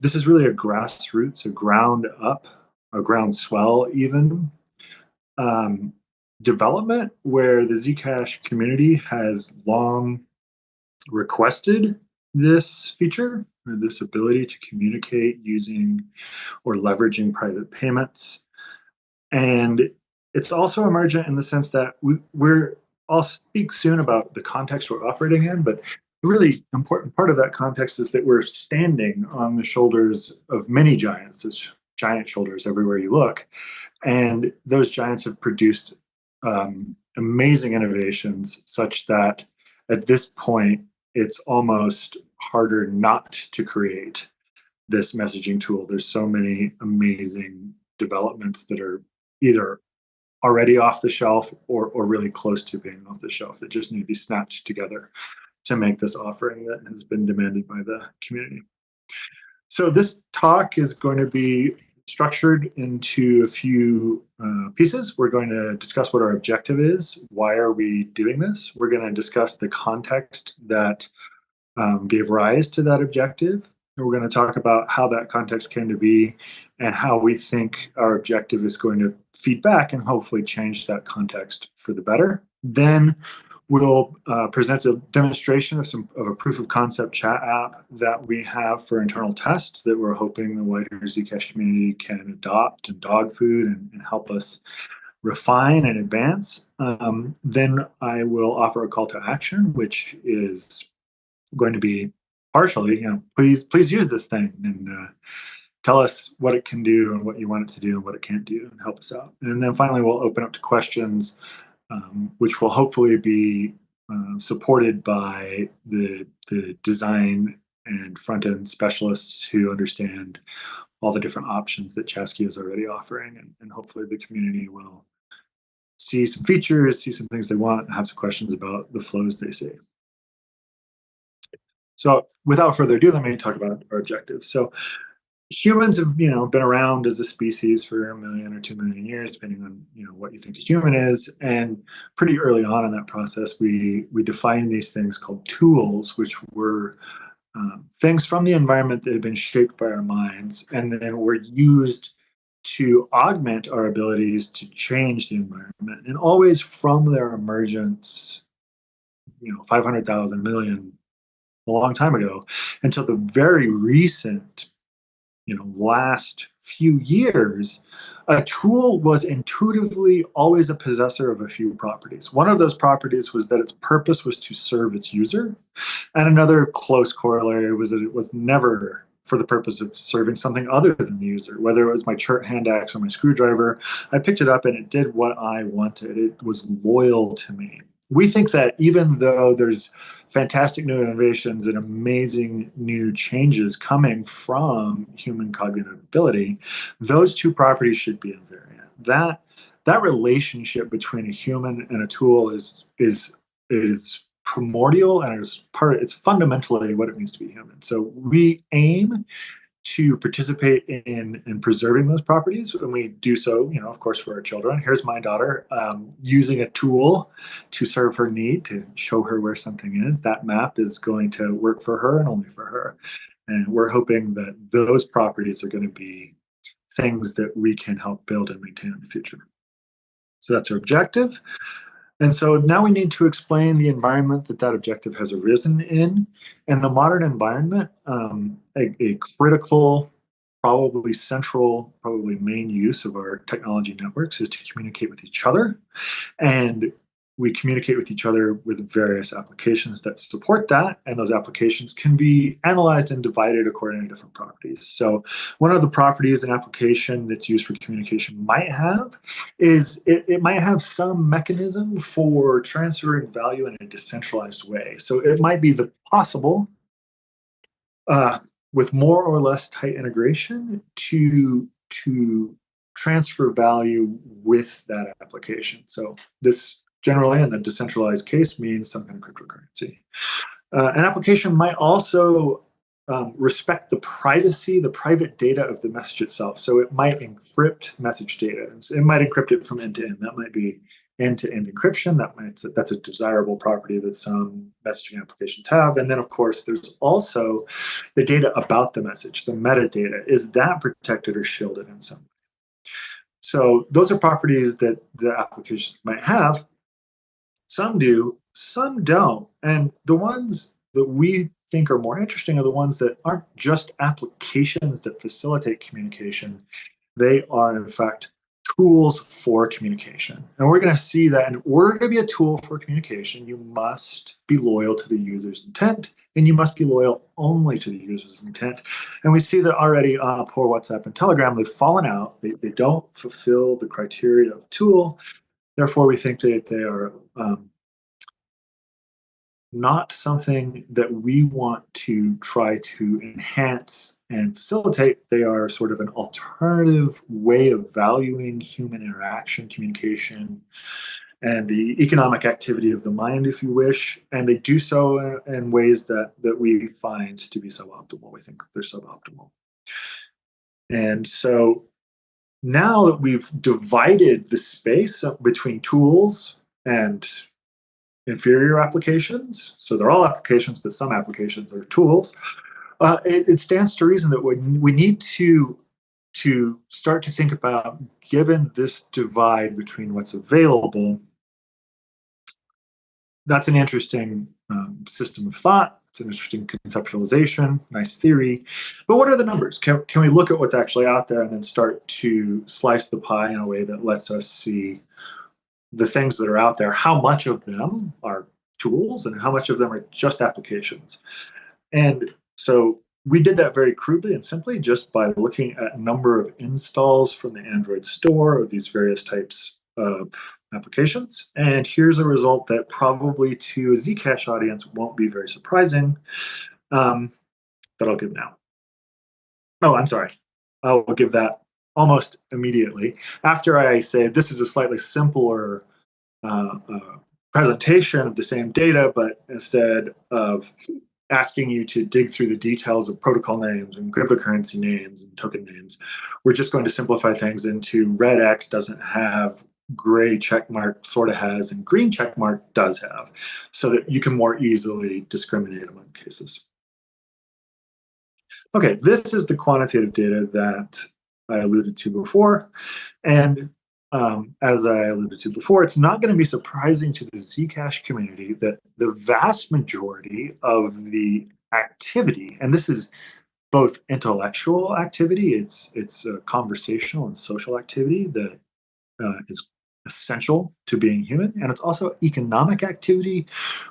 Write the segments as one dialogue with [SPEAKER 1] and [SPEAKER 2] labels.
[SPEAKER 1] this is really a grassroots, a ground up, a groundswell even um, development where the Zcash community has long requested this feature or this ability to communicate using or leveraging private payments. And it's also emergent in the sense that I'll speak soon about the context we're operating in, but a really important part of that context is that we're standing on the shoulders of many giants. There's giant shoulders everywhere you look. And those giants have produced amazing innovations such that at this point, it's almost harder not to create this messaging tool. There's so many amazing developments that are either already off the shelf or really close to being off the shelf that just need to be snatched together to make this offering that has been demanded by the community. So this talk is going to be structured into a few pieces. We're going to discuss what our objective is. Why are we doing this? We're going to discuss the context that gave rise to that objective. And we're going to talk about how that context came to be and how we think our objective is going to feed back and hopefully change that context for the better. Then we'll present a demonstration of a proof of concept chat app that we have for internal test that we're hoping the wider Zcash community can adopt and dog food and help us refine and advance. Then I will offer a call to action, which is going to be partially, please use this thing and tell us what it can do and what you want it to do and what it can't do and help us out. And then finally, we'll open up to questions, which will hopefully be supported by the design and front-end specialists who understand all the different options that Chasqui is already offering. And hopefully the community will see some features, see some things they want, have some questions about the flows they see. So without further ado, let me talk about our objectives. So humans have, been around as a species for 1 million or 2 million years, depending on, what you think a human is. And pretty early on in that process, we defined these things called tools, which were things from the environment that had been shaped by our minds, and then were used to augment our abilities to change the environment. And always from their emergence, 500,000 million, a long time ago, until the very recent, last few years, a tool was intuitively always a possessor of a few properties. One of those properties was that its purpose was to serve its user. And another close corollary was that it was never for the purpose of serving something other than the user. Whether it was my chart hand axe or my screwdriver, I picked it up and it did what I wanted. It was loyal to me. We think that even though there's fantastic new innovations and amazing new changes coming from human cognitive ability, those two properties should be invariant. That relationship between a human and a tool is primordial, and it's fundamentally what it means to be human. So we aim to participate in preserving those properties, and we do so, of course, for our children. Here's my daughter using a tool to serve her need, to show her where something is. That map is going to work for her and only for her. And we're hoping that those properties are going to be things that we can help build and maintain in the future. So that's our objective. And so now we need to explain the environment that objective has arisen in. And the modern environment, a critical, probably central, probably main use of our technology networks is to communicate with each other. And we communicate with each other with various applications that support that, and those applications can be analyzed and divided according to different properties. So one of the properties an application that's used for communication might have is it might have some mechanism for transferring value in a decentralized way. So it might be possible with more or less tight integration to transfer value with that application. So this generally, in the decentralized case, means some kind of cryptocurrency. An application might also respect the privacy, the private data of the message itself. So it might encrypt message data. It might encrypt it from end to end. That might be end-to-end encryption. That's a desirable property that some messaging applications have. And then, of course, there's also the data about the message, the metadata. Is that protected or shielded in some way? So those are properties that the applications might have. Some do, some don't. And the ones that we think are more interesting are the ones that aren't just applications that facilitate communication. They are, in fact, tools for communication. And we're going to see that in order to be a tool for communication, you must be loyal to the user's intent, and you must be loyal only to the user's intent. And we see that already poor WhatsApp and Telegram, they've fallen out. They don't fulfill the criteria of tool. Therefore, we think that they are not something that we want to try to enhance and facilitate. They are sort of an alternative way of valuing human interaction, communication, and the economic activity of the mind, if you wish. And they do so in ways that we find to be suboptimal. We think they're suboptimal. And so now that we've divided the space between tools and inferior applications, so they're all applications, but some applications are tools, it stands to reason that we need to start to think about, given this divide between what's available, that's an interesting system of thought. It's an interesting conceptualization, nice theory. But what are the numbers? Can we look at what's actually out there and then start to slice the pie in a way that lets us see the things that are out there, how much of them are tools and how much of them are just applications? And so we did that very crudely and simply just by looking at number of installs from the Android store of these various types of applications. And here's a result that probably to a Zcash audience won't be very surprising, that I'll give now. Oh, I'm sorry. I'll give that almost immediately after I say this is a slightly simpler presentation of the same data, but instead of asking you to dig through the details of protocol names and cryptocurrency names and token names, we're just going to simplify things into red X doesn't have, gray check mark sort of has, and green check mark does have, so that you can more easily discriminate among cases. Okay, this is the quantitative data that I alluded to before. And as I alluded to before, it's not going to be surprising to the Zcash community that the vast majority of the activity, and this is both intellectual activity, it's conversational and social activity that is essential to being human, and it's also economic activity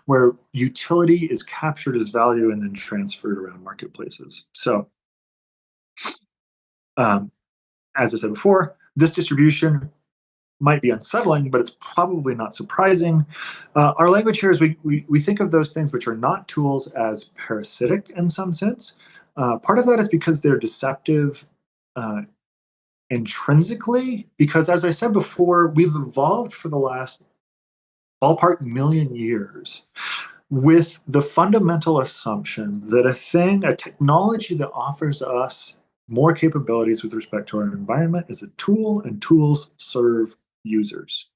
[SPEAKER 1] where utility is captured as value and then transferred around marketplaces. So as I said before, this distribution might be unsettling, but it's probably not surprising. Our language here is we think of those things which are not tools as parasitic in some sense. Part of that is because they're deceptive intrinsically, because as I said before, we've evolved for the last ballpark million years with the fundamental assumption that a technology that offers us more capabilities with respect to our environment is a tool, and tools serve users.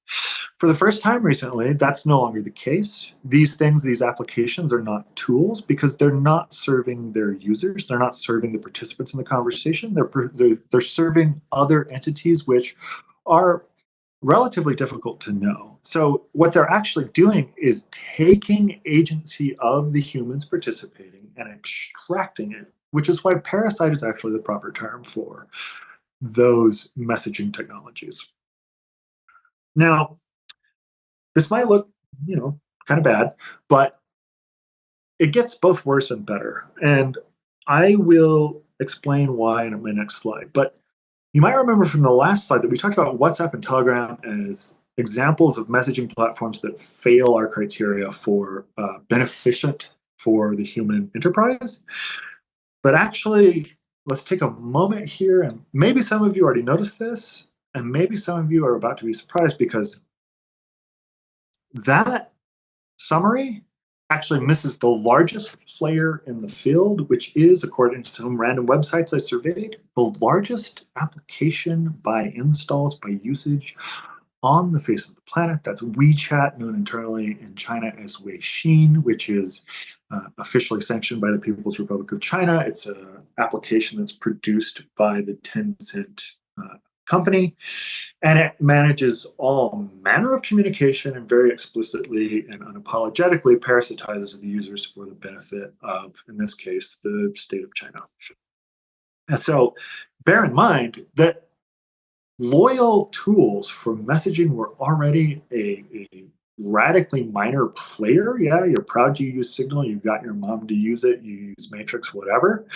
[SPEAKER 1] For the first time recently, that's no longer the case. These things, these applications are not tools because they're not serving their users. They're not serving the participants in the conversation. They're serving other entities which are relatively difficult to know. So what they're actually doing is taking agency of the humans participating and extracting it, which is why parasite is actually the proper term for those messaging technologies. Now, this might look, kind of bad, but it gets both worse and better. And I will explain why in my next slide. But you might remember from the last slide that we talked about WhatsApp and Telegram as examples of messaging platforms that fail our criteria for beneficent for the human enterprise. But actually, let's take a moment here, and maybe some of you already noticed this, and maybe some of you are about to be surprised because that summary actually misses the largest player in the field, which is, according to some random websites I surveyed, the largest application by installs, by usage on the face of the planet. That's WeChat, known internally in China as Weixin, which is officially sanctioned by the People's Republic of China. It's an application that's produced by the Tencent company, and it manages all manner of communication and very explicitly and unapologetically parasitizes the users for the benefit of, in this case, the state of China. And so bear in mind that loyal tools for messaging were already a radically minor player. Yeah, you're proud you use Signal, you got your mom to use it, you use Matrix, whatever.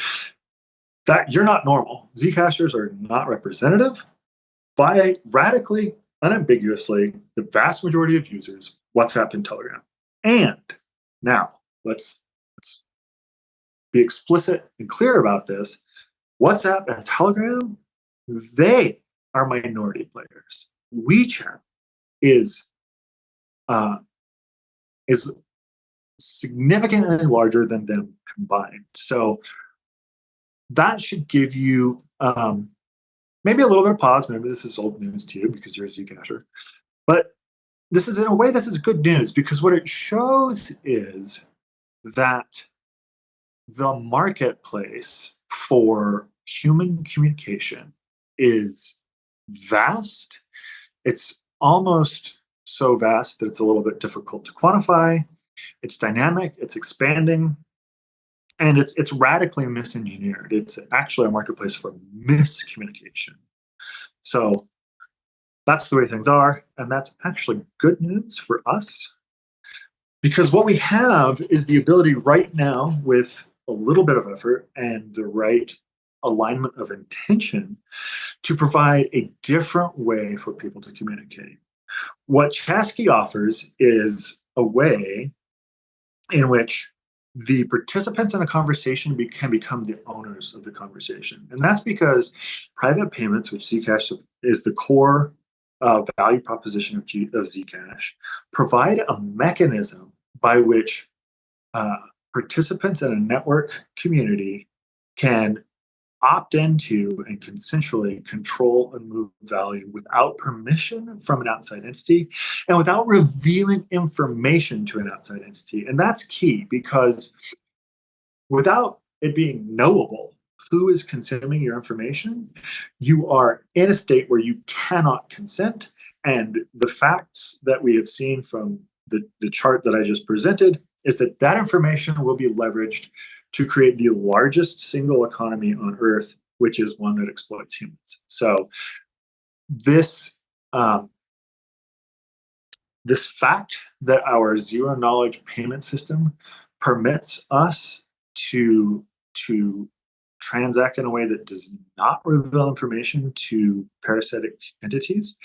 [SPEAKER 1] That you're not normal. Zcashers are not representative. By radically, unambiguously, the vast majority of users, WhatsApp and Telegram. And now let's be explicit and clear about this. WhatsApp and Telegram, they are minority players. WeChat is significantly larger than them combined. So that should give you maybe a little bit of pause. Maybe this is old news to you because you're a Zcasher. But this is, in a way, this is good news, because what it shows is that the marketplace for human communication is vast. It's almost so vast that it's a little bit difficult to quantify. It's dynamic, it's expanding, and it's radically misengineered. It's actually a marketplace for miscommunication. So that's the way things are, and that's actually good news for us, because what we have is the ability right now, with a little bit of effort and the right alignment of intention, to provide a different way for people to communicate. What Chasky offers is a way in which the participants in a conversation can become the owners of the conversation. And that's because private payments, which Zcash is the core value proposition of Zcash, provide a mechanism by which participants in a network community can opt into and consensually control and move value without permission from an outside entity and without revealing information to an outside entity. And that's key, because without it being knowable who is consuming your information, you are in a state where you cannot consent. And the facts that we have seen from the chart that I just presented is that that information will be leveraged to create the largest single economy on Earth, which is one that exploits humans. So this this fact that our zero knowledge payment system permits us to transact in a way that does not reveal information to parasitic entities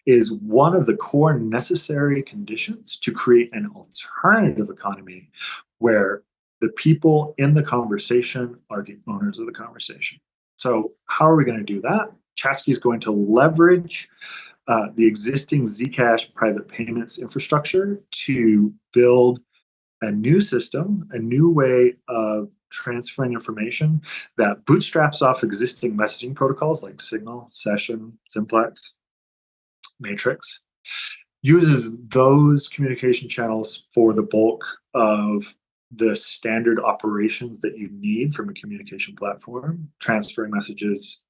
[SPEAKER 1] is one of the core necessary conditions to create an alternative economy where the people in the conversation are the owners of the conversation. So how are we going to do that? Chasky is going to leverage the existing Zcash private payments infrastructure to build a new system, a new way of transferring information that bootstraps off existing messaging protocols like Signal, Session, Simplex, Matrix, uses those communication channels for the bulk of the standard operations that you need from a communication platform, transferring messages,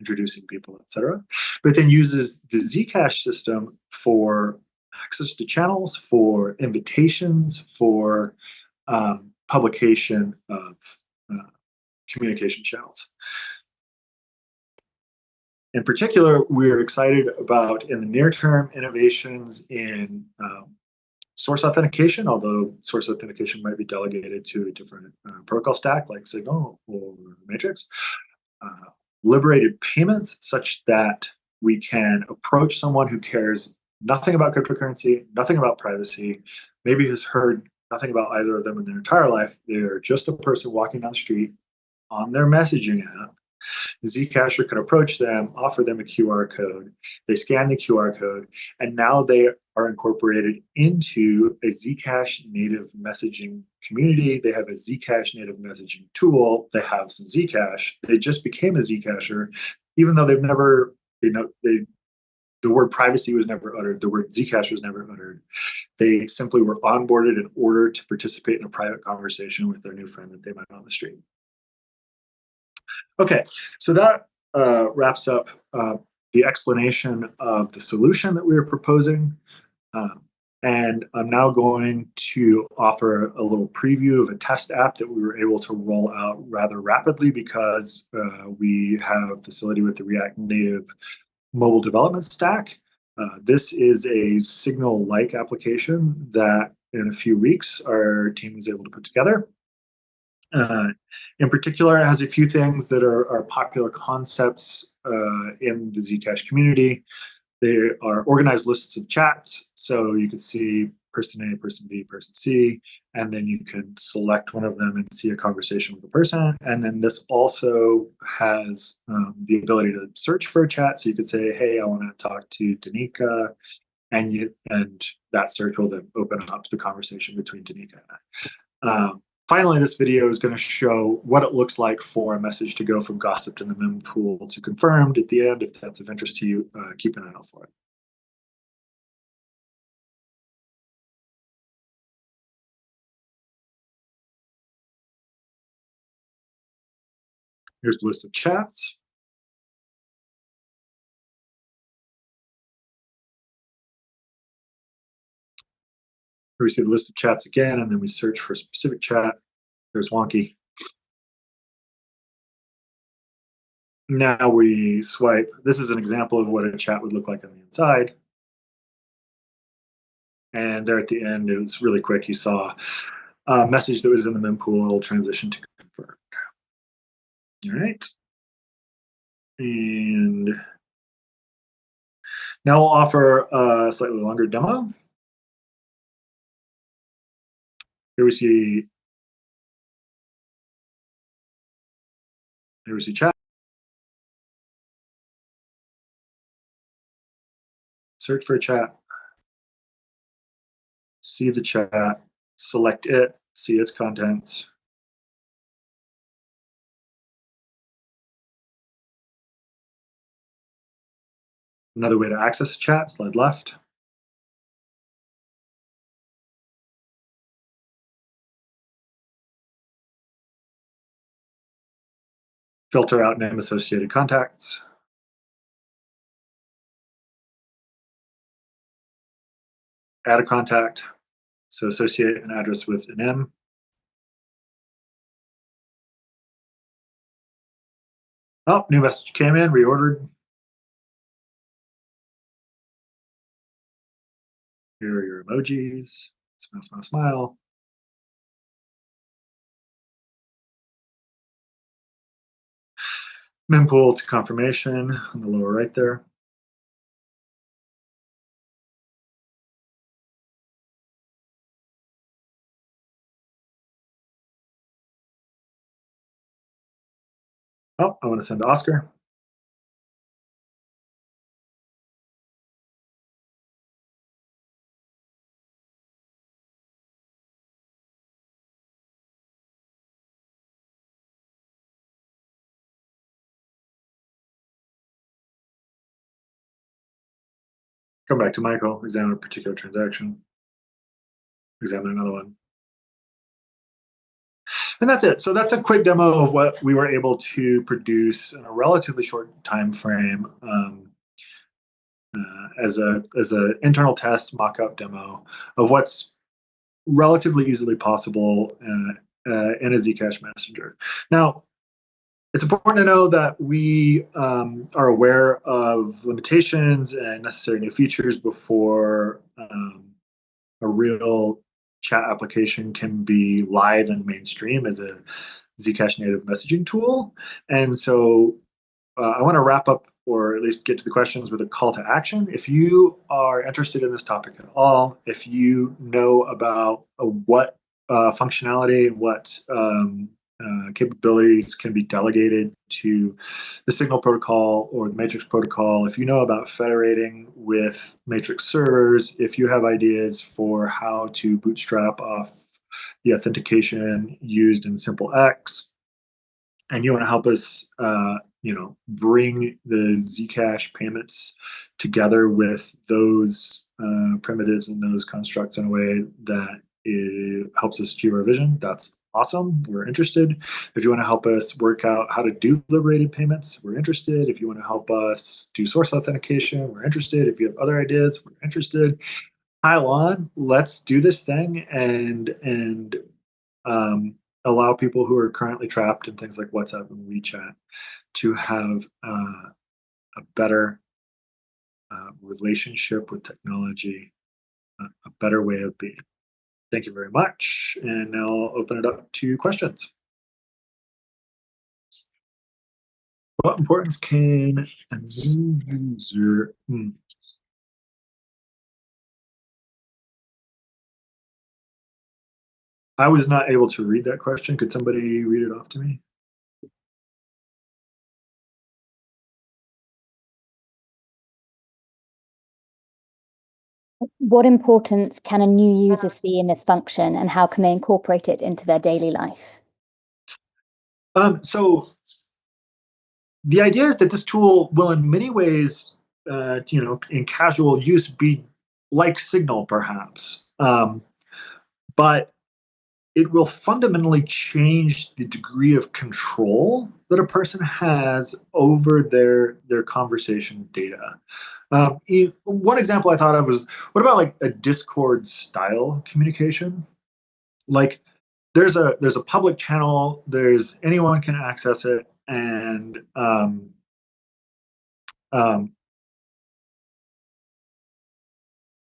[SPEAKER 1] introducing people, etc. But then uses the Zcash system for access to channels, for invitations, for publication of communication channels. In particular, we're excited about, in the near term, innovations in source authentication, although source authentication might be delegated to a different protocol stack like Signal or Matrix. Liberated payments, such that we can approach someone who cares nothing about cryptocurrency, nothing about privacy, maybe has heard nothing about either of them in their entire life. They're just a person walking down the street on their messaging app. The Zcasher can approach them, offer them a QR code. They scan the QR code, and now they are incorporated into a Zcash native messaging community. They have a Zcash native messaging tool. They have some Zcash. They just became a Zcasher, even though they've never, The word privacy was never uttered. The word Zcash was never uttered. They simply were onboarded in order to participate in a private conversation with their new friend that they met on the street. Okay, so that wraps up the explanation of the solution that we are proposing. And I'm now going to offer a little preview of a test app that we were able to roll out rather rapidly because we have facility with the React Native mobile development stack. This is a Signal-like application that in a few weeks our team was able to put together. In particular, it has a few things that are popular concepts in the Zcash community. They are organized lists of chats, so you can see person A, person B, person C, and then you can select one of them and see a conversation with the person. And then this also has the ability to search for a chat, so you could say, hey, I want to talk to Danica, and that search will then open up the conversation between Danica and I. Finally, this video is going to show what it looks like for a message to go from gossiped in the mempool to confirmed at the end. If that's of interest to you, keep an eye out for it. Here's the list of chats. Here we see the list of chats again, and then we search for a specific chat. There's Wonky. Now we swipe. This is an example of what a chat would look like on the inside. And there at the end, it was really quick. You saw a message that was in the mempool transition to confirmed. All right. And now we'll offer a slightly longer demo. Here we see chat. Search for a chat. See the chat. Select it. See its contents. Another way to access a chat, slide left. Filter out name associated contacts. Add a contact. So associate an address with an M. Oh, new message came in, reordered. Here are your emojis. Smile, smile, smile. Mempool to confirmation on the lower right there. Oh, I want to send to Oscar. Come back to Michael, examine a particular transaction, examine another one. And that's it. So that's a quick demo of what we were able to produce in a relatively short time frame as an internal test mock-up demo of what's relatively easily possible in a Zcash messenger. Now, it's important to know that we are aware of limitations and necessary new features before a real chat application can be live and mainstream as a Zcash native messaging tool. And so I want to wrap up or at least get to the questions with a call to action. If you are interested in this topic at all, if you know about what functionality and what capabilities can be delegated to the Signal protocol or the Matrix protocol, if you know about federating with Matrix servers, if you have ideas for how to bootstrap off the authentication used in SimpleX, and you want to help us bring the Zcash payments together with those primitives and those constructs in a way that it helps us achieve our vision, that's awesome. We're interested. If you want to help us work out how to do liberated payments, we're interested. If you want to help us do source authentication, we're interested. If you have other ideas, we're interested. Pile on. Let's do this thing and allow people who are currently trapped in things like WhatsApp and WeChat to have a better relationship with technology, a better way of being. Thank you very much. And now I'll open it up to questions. What importance can a new user... I was not able to read that question. Could somebody read it off to me?
[SPEAKER 2] What importance can a new user see in this function, and how can they incorporate it into their daily life?
[SPEAKER 1] So the idea is that this tool will in many ways, in casual use be like Signal perhaps, but it will fundamentally change the degree of control that a person has over their conversation data. One example I thought of was, what about like a Discord style communication? Like there's a public channel, there's anyone can access it, and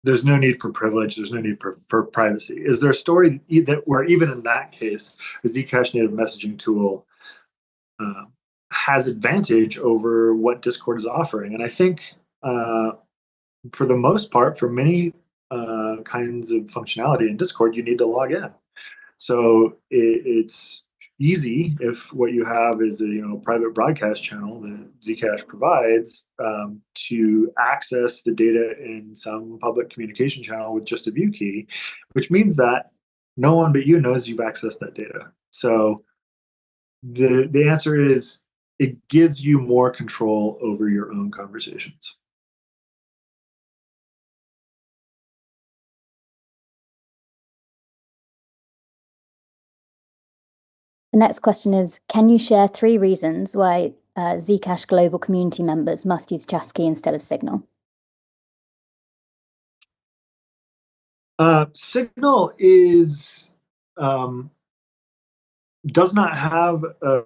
[SPEAKER 1] there's no need for privilege, there's no need for privacy. Is there a story that where even in that case, a Zcash native messaging tool has advantage over what Discord is offering? And I think for the most part, for many kinds of functionality in Discord, you need to log in. So it's easy if what you have is a private broadcast channel that Zcash provides to access the data in some public communication channel with just a view key, which means that no one but you knows you've accessed that data. So the answer is it gives you more control over your own conversations.
[SPEAKER 2] The next question is, can you share 3 reasons why Zcash global community members must use Chasqui instead of Signal?
[SPEAKER 1] Signal does not have a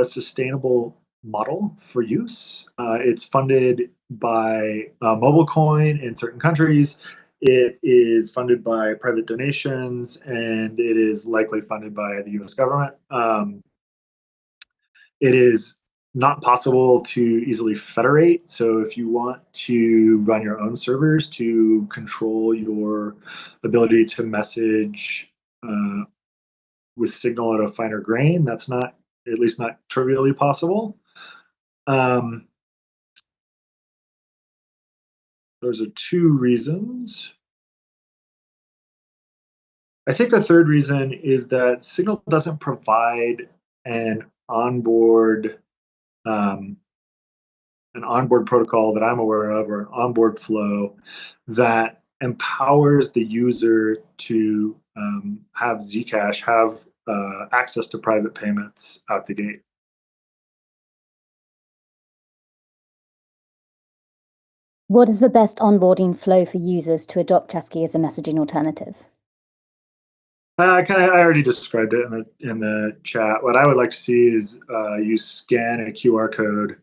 [SPEAKER 1] sustainable model for use. It's funded by MobileCoin in certain countries. It is funded by private donations, and it is likely funded by the US government. It is not possible to easily federate. So if you want to run your own servers to control your ability to message with Signal at a finer grain, that's not, at least not trivially possible. Those are 2 reasons. I think the third reason is that Signal doesn't provide an onboard protocol that I'm aware of, or an onboard flow that empowers the user to have Zcash have access to private payments out the gate.
[SPEAKER 2] What is the best onboarding flow for users to adopt Chasqui as a messaging alternative?
[SPEAKER 1] I already described it in the chat. What I would like to see is you scan a QR code,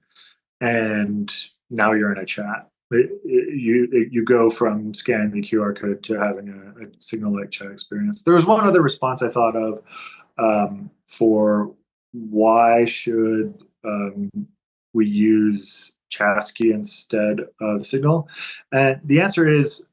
[SPEAKER 1] and now you're in a chat. You go from scanning the QR code to having a Signal-like chat experience. There was one other response I thought of for why should we use Chasqui instead of Signal, and the answer is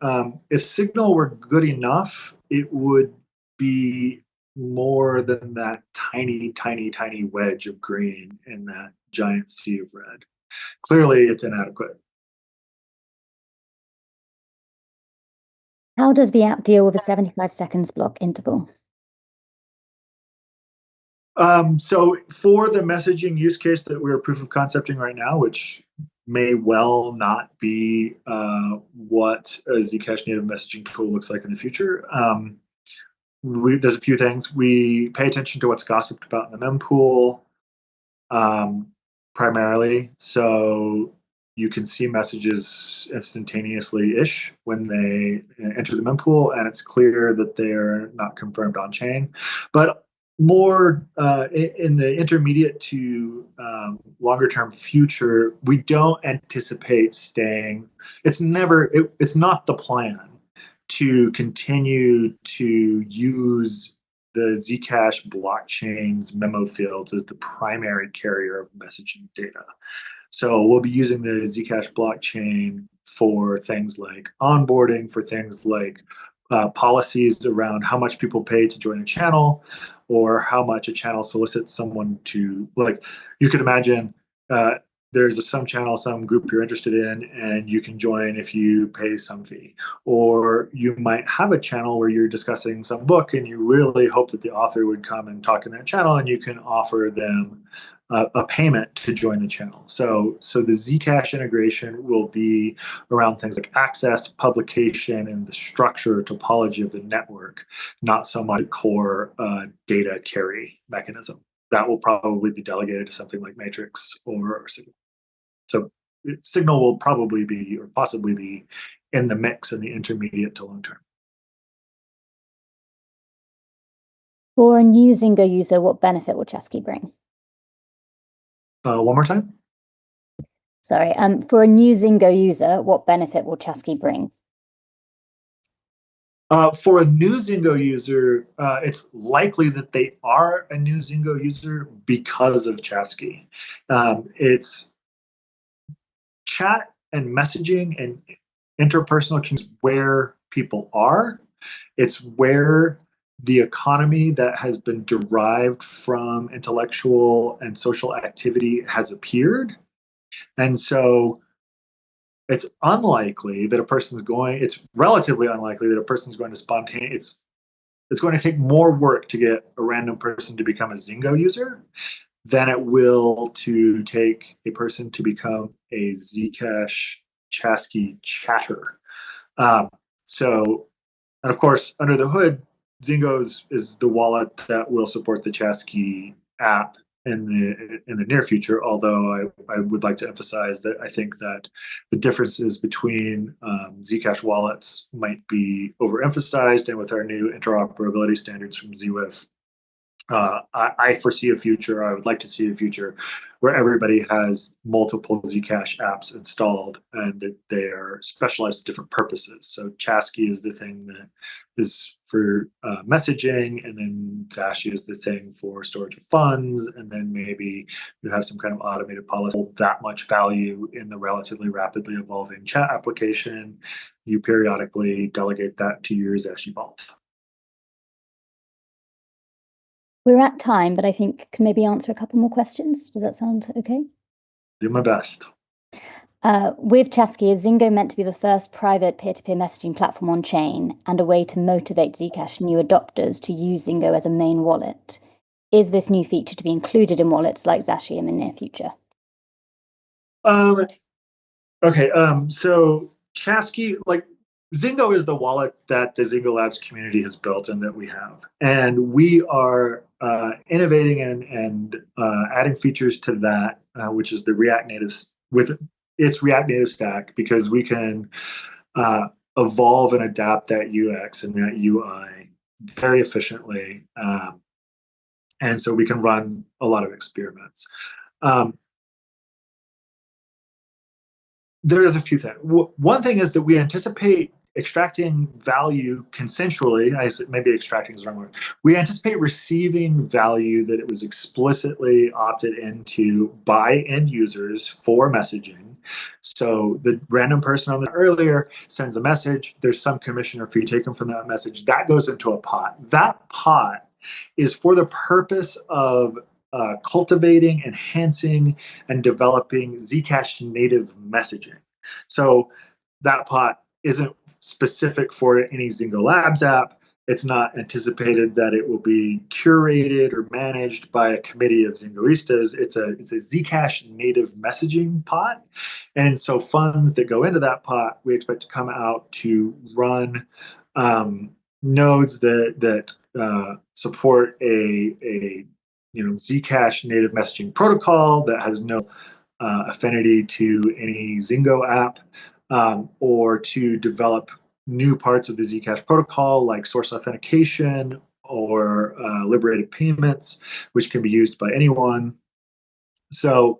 [SPEAKER 1] if Signal were good enough, it would be more than that tiny, tiny, tiny wedge of green in that giant sea of red. Clearly, it's inadequate.
[SPEAKER 2] How does the app deal with a 75 seconds block interval?
[SPEAKER 1] So for the messaging use case that we're proof of concepting right now, which may well not be what a Zcash native messaging tool looks like in the future, there's a few things. We pay attention to what's gossiped about in the mempool, primarily. So you can see messages instantaneously-ish when they enter the mempool, and it's clear that they're not confirmed on chain. But more in the intermediate to longer term future, we don't anticipate staying. It's not the plan to continue to use the Zcash blockchain's memo fields as the primary carrier of messaging data. So we'll be using the Zcash blockchain for things like onboarding, for things like policies around how much people pay to join a channel, or how much a channel solicits someone to, like, you could imagine there's some channel, some group you're interested in, and you can join if you pay some fee. Or you might have a channel where you're discussing some book and you really hope that the author would come and talk in that channel, and you can offer them a payment to join the channel. So the Zcash integration will be around things like access, publication, and the structure topology of the network, not so much core data carry mechanism. That will probably be delegated to something like Matrix or Signal. So Signal will probably be, or possibly be, in the mix in the intermediate to long term.
[SPEAKER 2] For a new Zingo user, what benefit will Chasqui bring?
[SPEAKER 1] One more time?
[SPEAKER 2] Sorry, for a new Zingo user, what benefit will Chasqui bring?
[SPEAKER 1] For a new Zingo user, it's likely that they are a new Zingo user because of Chasqui. It's chat and messaging and interpersonal communication where people are. It's where the economy that has been derived from intellectual and social activity has appeared. And so it's unlikely that it's relatively unlikely that a person's going to it's going to take more work to get a random person to become a Zingo user than it will to take a person to become a Zcash Chasqui chatter. And of course, under the hood, Zingo is the wallet that will support the Chasqui app in the near future. Although I would like to emphasize that I think that the differences between Zcash wallets might be overemphasized, and with our new interoperability standards from ZWIF, I foresee a future, I would like to see a future where everybody has multiple Zcash apps installed and that they are specialized to different purposes. So Chasqui is the thing that is for messaging, and then Zashi is the thing for storage of funds, and then maybe you have some kind of automated policy. That much value in the relatively rapidly evolving chat application, you periodically delegate that to your Zashi vault.
[SPEAKER 2] We're at time, but I think can maybe answer a couple more questions. Does that sound okay?
[SPEAKER 1] Do my best.
[SPEAKER 2] With Chasqui, is Zingo meant to be the first private peer-to-peer messaging platform on chain and a way to motivate Zcash new adopters to use Zingo as a main wallet? Is this new feature to be included in wallets like Zashi in the near future?
[SPEAKER 1] Okay, so Chasqui, like, Zingo is the wallet that the Zingo Labs community has built and that we have. And we are innovating and adding features to that, which is the React Native, with its React Native stack, because we can evolve and adapt that UX and that UI very efficiently. And so we can run a lot of experiments. There's a few things. One thing is that we anticipate extracting value consensually. Maybe extracting is the wrong word. We anticipate receiving value that it was explicitly opted into by end users for messaging. So the random person on the earlier sends a message. There's some commission or fee taken from that message. That goes into a pot. That pot is for the purpose of cultivating, enhancing, and developing Zcash native messaging. So that pot isn't specific for any Zingo Labs app. It's not anticipated that it will be curated or managed by a committee of Zingoistas. It's a Zcash native messaging pot. And so funds that go into that pot, we expect to come out to run nodes that support a Zcash native messaging protocol that has no affinity to any Zingo app, or to develop new parts of the Zcash protocol like source authentication or liberated payments, which can be used by anyone. So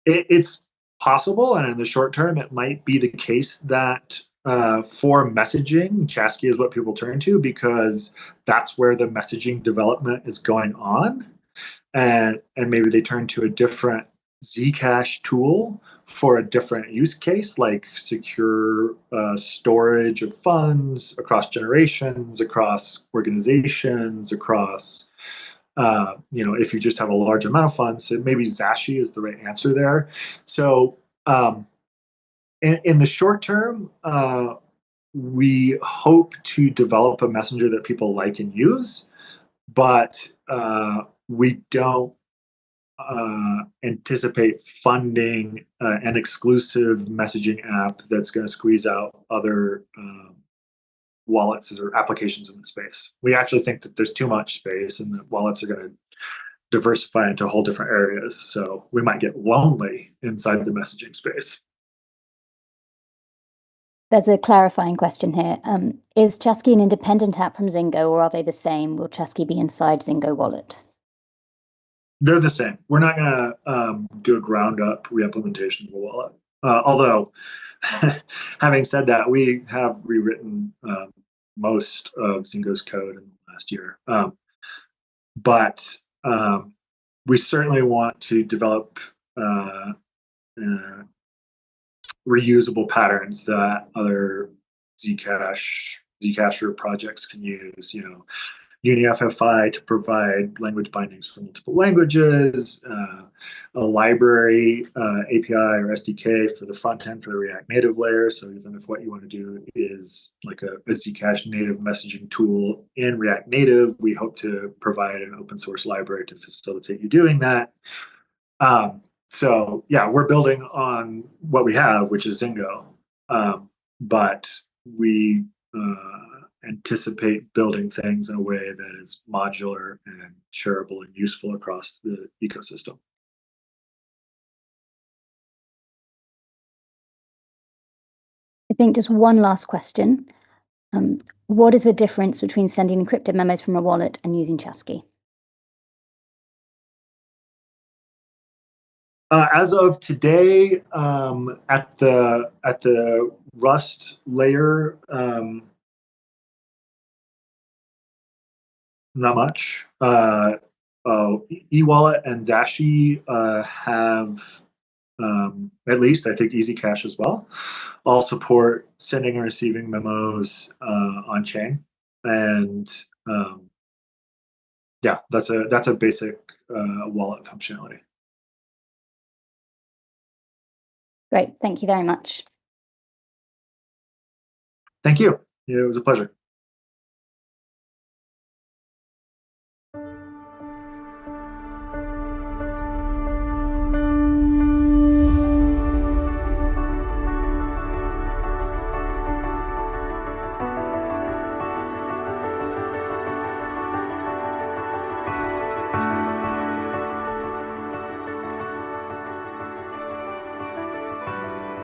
[SPEAKER 1] it's possible, and in the short term, it might be the case that for messaging, Chasqui is what people turn to because that's where the messaging development is going on. And maybe they turn to a different Zcash tool for a different use case, like secure storage of funds across generations, across organizations, across, if you just have a large amount of funds, so maybe Zashi is the right answer there. So in the short term, we hope to develop a messenger that people like and use, but we don't anticipate funding an exclusive messaging app that's going to squeeze out other wallets or applications in the space. We actually think that there's too much space and that wallets are going to diversify into whole different areas. So we might get lonely inside the messaging space.
[SPEAKER 2] There's a clarifying question here. Is Chasqui an independent app from Zingo, or are they the same? Will Chasqui be inside Zingo Wallet?
[SPEAKER 1] They're the same. We're not going to do a ground-up re-implementation of a wallet. Although, having said that, we have rewritten most of Zingo's code in the last year. But we certainly want to develop reusable patterns that other Zcasher projects can use. UniFFI to provide language bindings for multiple languages, a library API or SDK for the front end for the React Native layer. So even if what you want to do is like a Zcash native messaging tool in React Native, we hope to provide an open source library to facilitate you doing that. So yeah, we're building on what we have, which is Zingo, but we anticipate building things in a way that is modular and shareable and useful across the ecosystem.
[SPEAKER 2] I think just one last question. What is the difference between sending encrypted memos from a wallet and using Chasqui?
[SPEAKER 1] As of today, at the Rust layer, not much. eWallet and Zashi have, at least I think Zcash as well, all support sending and receiving memos on chain, and yeah, that's a basic wallet functionality.
[SPEAKER 2] Great, thank you very much.
[SPEAKER 1] Thank you. It was a pleasure.